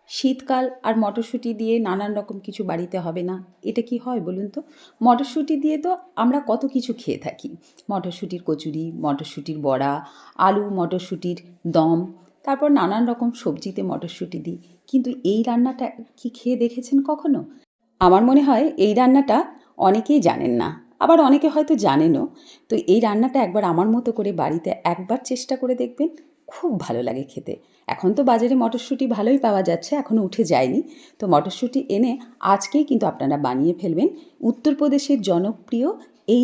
শীতকাল আর মটরশুঁটি দিয়ে নানান রকম কিছু বাড়িতে হবে না, এটা কি হয় বলুন তো? মটরশুঁটি দিয়ে তো আমরা কত কিছু খেয়ে থাকি। মটরশুঁটির কচুরি, মটরশুঁটির বড়া, আলু মটরশুঁটির দম, তারপর নানান রকম সবজিতে মটরশুঁটি দিই। কিন্তু এই রান্নাটা কি খেয়ে দেখেছেন কখনো? আমার মনে হয় এই রান্নাটা অনেকেই জানেন না, আবার অনেকে হয়তো জানেনও। তো এই রান্নাটা একবার আমার মতো করে বাড়িতে একবার চেষ্টা করে দেখবেন, খুব ভালো লাগে খেতে। এখন তো বাজারে মটরশুঁটি ভালোই পাওয়া যাচ্ছে, এখনও উঠে যায়নি। তো মটরশুঁটি এনে আজকেই কিন্তু আপনারা বানিয়ে ফেলবেন উত্তরপ্রদেশের জনপ্রিয় এই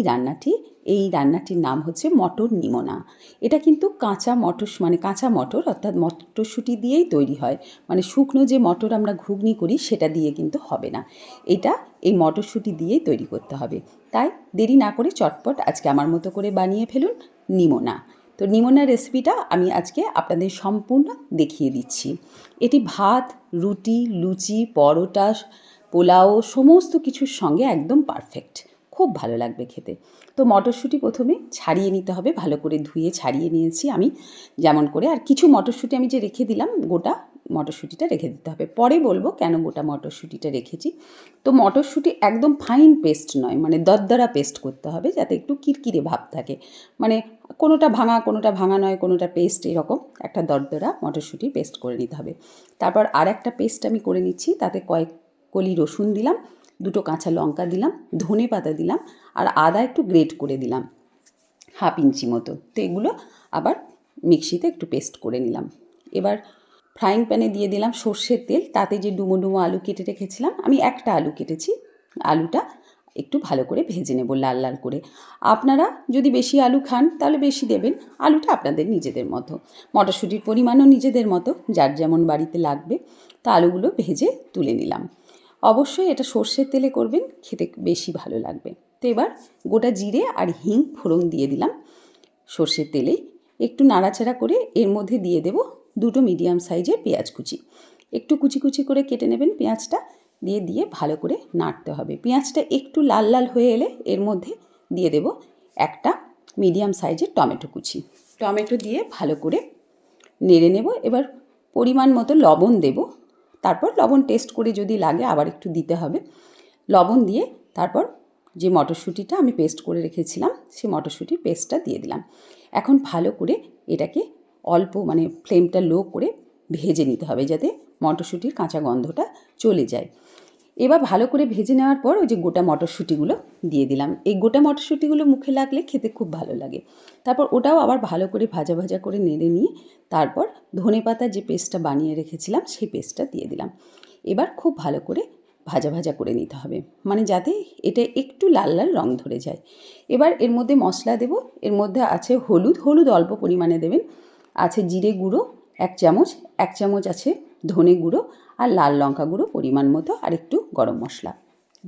রান্নাটির নাম হচ্ছে মটর নিমোনা। এটা কিন্তু কাঁচা মটর অর্থাৎ মটরশুঁটি দিয়েই তৈরি হয়। মানে শুকনো যে মটর আমরা ঘুগনি করি সেটা দিয়ে কিন্তু হবে না। এটা এই মটরশুঁটি দিয়েই তৈরি করতে হবে। তাই দেরি না করে চটপট আজকে আমার মতো করে বানিয়ে ফেলুন নিমোনা। তো নিমোনার রেসিপিটা আমি আজকে আপনাদের সম্পূর্ণ দেখিয়ে দিচ্ছি। এটি ভাত, রুটি, লুচি, পরোটা, পোলাও সমস্ত কিছুর সঙ্গে একদম পারফেক্ট। খুব ভালো লাগবে খেতে। তো মটরশুঁটি প্রথমে ছাড়িয়ে নিতে হবে, ভালো করে ধুয়ে ছাড়িয়ে নিয়েছি আমি যেমন করে। আর কিছু মটরশুঁটি আমি যে রেখে দিলাম, গোটা মটরশুঁটিটা রেখে দিতে হবে। পরে বলবো কেন গোটা মটরশুঁটিটা রেখেছি। তো মটরশুঁটি একদম ফাইন পেস্ট নয়, মানে দরদরা পেস্ট করতে হবে যাতে একটু কিরকিরে ভাব থাকে। মানে কোনোটা ভাঙা নয়, কোনোটা পেস্ট, এরকম একটা দরদরা মটরশুঁটি পেস্ট করে নিতে হবে। তারপর আর একটা পেস্ট আমি করে নিচ্ছি, তাতে কয়েক কলি রসুন দিলাম, দুটো কাঁচা লঙ্কা দিলাম, ধনে পাতা দিলাম, আর আদা একটু গ্রেট করে দিলাম 1/2 ইঞ্চি মতো। তো এগুলো আবার মিক্সিতে একটু পেস্ট করে নিলাম। এবার ফ্রাইং প্যানে দিয়ে দিলাম সর্ষের তেল, তাতে যে ডুমো ডুমো আলু কেটে রেখেছিলাম, আমি একটা আলু কেটেছি, আলুটা একটু ভালো করে ভেজে নেব লাল লাল করে। আপনারা যদি বেশি আলু খান তাহলে বেশি দেবেন, আলুটা আপনাদের নিজেদের মতো, মটরশুঁটির পরিমাণও নিজেদের মতো, যার যেমন বাড়িতে লাগবে। তা আলুগুলো ভেজে তুলে নিলাম। অবশ্যই এটা সর্ষের তেলে করবেন, খেতে বেশি ভালো লাগবে। তো এবার গোটা জিরে আর হিং ফোড়ন দিয়ে দিলাম সর্ষের তেলেই। একটু নাড়াচাড়া করে এর মধ্যে দিয়ে দেব দুটো মিডিয়াম সাইজের পেঁয়াজ কুচি। একটু কুচি কুচি করে কেটে নেবেন পেঁয়াজটা, দিয়ে ভালো করে নাড়তে হবে। পেঁয়াজটা একটু লাল লাল হয়ে এলে এর মধ্যে দিয়ে দেব একটা মিডিয়াম সাইজের টমেটো কুচি। টমেটো দিয়ে ভালো করে নেড়ে নেব। এবার পরিমাণ মতো লবণ দেব, তারপর লবণ টেস্ট করে যদি লাগে আবার একটু দিতে হবে। লবণ দিয়ে তারপর যে মটরশুঁটিটা আমি পেস্ট করে রেখেছিলাম সেই মটরশুঁটির পেস্টটা দিয়ে দিলাম। এখন ভালো করে এটাকে অল্প, মানে ফ্লেমটা লো করে ভেজে নিতে হবে যাতে মটরশুঁটির কাঁচা গন্ধটা চলে যায়। এবার ভালো করে ভেজে নেওয়ার পর ওই যে গোটা মটরশুঁটিগুলো দিয়ে দিলাম। এই গোটা মটরশুঁটিগুলো মুখে লাগলে খেতে খুব ভালো লাগে। তারপর ওটাও আবার ভালো করে ভাজা ভাজা করে নেড়ে নিয়ে তারপর ধনেপাতার যে পেস্টটা বানিয়ে রেখেছিলাম সেই পেস্টটা দিয়ে দিলাম। এবার খুব ভালো করে ভাজা ভাজা করে নিতে হবে, মানে যাতে এটা একটু লাল লাল রং ধরে যায়। এবার এর মধ্যে মশলা দেব। এর মধ্যে আছে হলুদ অল্প পরিমাণে দেবেন, আছে জিরে গুঁড়ো 1 চামচ আছে ধনে গুঁড়ো, আর লাল লঙ্কা গুঁড়ো পরিমাণ মতো, আর একটু গরম মশলা।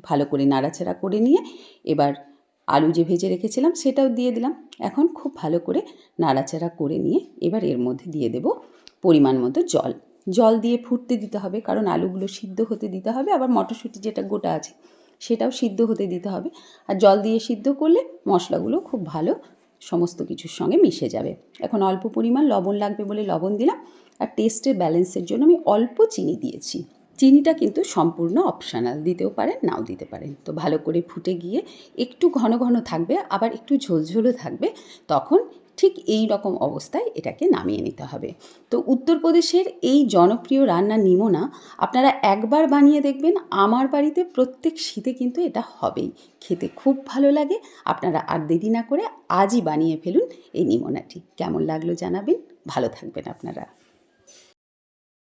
ভালো করে নাড়াচাড়া করে নিয়ে এবার আলু যে ভেজে রেখেছিলাম সেটাও দিয়ে দিলাম। এখন খুব ভালো করে নাড়াচাড়া করে নিয়ে এবার এর মধ্যে দিয়ে দেব পরিমাণ মতো জল দিয়ে ফুটতে দিতে হবে, কারণ আলুগুলো সিদ্ধ হতে দিতে হবে, আবার মটরশুঁটি যেটা গোটা আছে সেটাও সিদ্ধ হতে দিতে হবে। আর জল দিয়ে সিদ্ধ করলে মশলাগুলো খুব ভালো সমস্ত কিছুর সঙ্গে মিশে যাবে। এখন অল্প পরিমাণ লবণ লাগবে বলে লবণ দিলাম, আর টেস্টের ব্যালেন্সের জন্য আমি অল্প চিনি দিয়েছি। চিনিটা কিন্তু সম্পূর্ণ অপশনাল, দিতেও পারেন নাও দিতে পারেন। তো ভালো করে ফুটে গিয়ে একটু ঘন ঘন থাকবে, আবার একটু ঝোলঝোলও থাকবে, তখন ঠিক এই রকম অবস্থায় এটাকে নামিয়ে নিতে হবে। তো উত্তরপ্রদেশের এই জনপ্রিয় রান্না নিমোনা আপনারা একবার বানিয়ে দেখবেন, আমার বাড়িতে প্রত্যেক শীতে কিন্তু এটা হবেই। খেতে খুব ভালো লাগে। আপনারা আর দেরি না করে আজই বানিয়ে ফেলুন এই নিমোনাটি। কেমন লাগলো জানাবেন। ভালো থাকবেন আপনারা।